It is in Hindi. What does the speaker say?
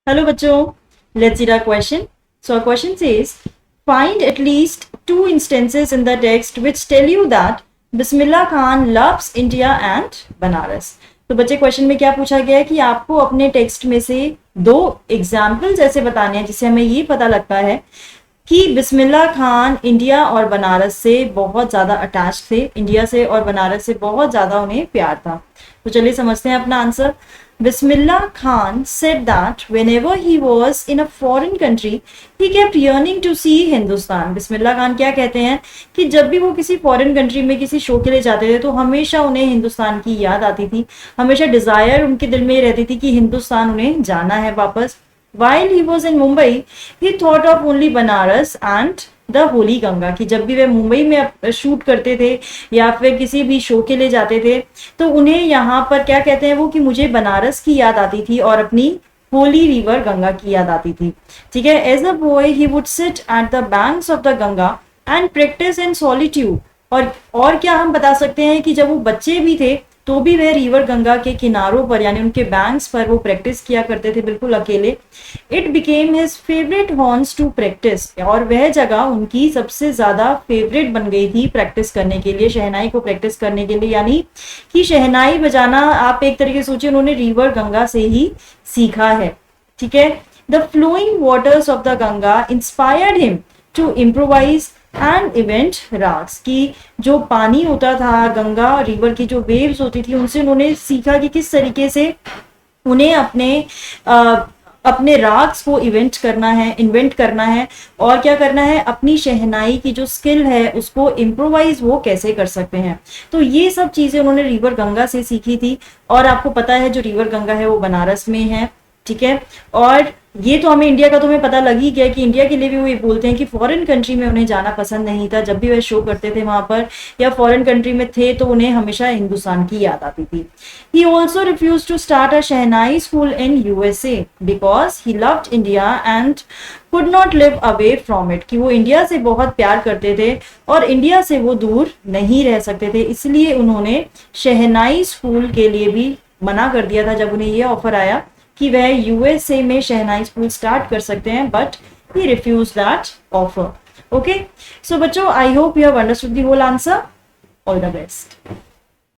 Hello bachcho, let's see our question. So our question says, find at least two instances in the text which tell you that Bismillah Khan loves India and Banaras. तो बच्चे क्वेश्चन में क्या पूछा गया है कि आपको अपने टेक्स्ट में से दो एग्जाम्पल्स ऐसे बताने हैं जिससे हमें ये पता लगता है कि बिस्मिल्लाह खान इंडिया और बनारस से बहुत ज़्यादा अटैच थे, इंडिया से और बनारस से बहुत ज़्यादा उन्हें प्यार था. तो चलिए समझते हैं अपना answer. Bismillah Khan said that whenever he was in a foreign country, he kept yearning to see Hindustan. Bismillah Khan क्या कहते हैं कि जब भी वो किसी फॉरेन कंट्री में किसी शो के लिए जाते थे तो हमेशा उन्हें हिंदुस्तान की याद आती थी, हमेशा डिजायर उनके दिल में रहती थी कि हिंदुस्तान उन्हें जाना है वापस. While he was in Mumbai, he thought of only Banaras and the Holi Ganga. कि जब भी वे मुंबई में शूट करते थे या फिर किसी भी शो के लिए जाते थे तो उन्हें यहाँ पर क्या कहते हैं वो कि मुझे बनारस की याद आती थी और अपनी होली रिवर गंगा की याद आती थी. ठीक है. As a boy he would sit at the banks of the Ganga and practise in solitude. और क्या हम बता सकते हैं कि जब वो बच्चे भी थे तो भी वह रिवर गंगा के किनारों पर यानी उनके बैंक्स पर वो प्रैक्टिस किया करते थे बिल्कुल अकेले. इट बिकेम हिज फेवरेट हॉर्न्स टू प्रैक्टिस. और वह जगह उनकी सबसे ज्यादा फेवरेट बन गई थी प्रैक्टिस करने के लिए, शहनाई को प्रैक्टिस करने के लिए. यानी कि शहनाई बजाना आप एक तरीके से सोचिए उन्होंने रिवर गंगा से ही सीखा है. ठीक है. The flowing waters of the Ganga inspired him to improvise and invent ragas. की जो पानी होता था गंगा रिवर की जो वेव्स होती थी उनसे उन्होंने सीखा कि किस तरीके से उन्हें अपने राग्स को इवेंट करना है, इन्वेंट करना है और क्या करना है, अपनी शहनाई की जो स्किल है उसको इम्प्रोवाइज वो कैसे कर सकते हैं. तो ये सब चीजें उन्होंने रिवर गंगा से सीखी थी. और आपको पता है जो रिवर गंगा है वो बनारस में है. ठीक है. और ये तो हमें इंडिया का तो हमें पता लग ही गया कि इंडिया के लिए भी वो ये बोलते हैं कि फॉरेन कंट्री में उन्हें जाना पसंद नहीं था. जब भी वह शो करते थे वहां पर या फॉरेन कंट्री में थे तो उन्हें हमेशा हिंदुस्तान की याद आती थी. He also refuse to start a shehnai school in USA because he loved India and could not live away from it. कि वो इंडिया से बहुत प्यार करते थे और इंडिया से वो दूर नहीं रह सकते थे, इसलिए उन्होंने शहनाई स्कूल के लिए भी मना कर दिया था जब उन्हें ये ऑफर आया कि वह यूएसए में शहनाई स्कूल स्टार्ट कर सकते हैं. But he refuse that offer. Okay. So बच्चों, I hope you have understood the whole answer. All the best.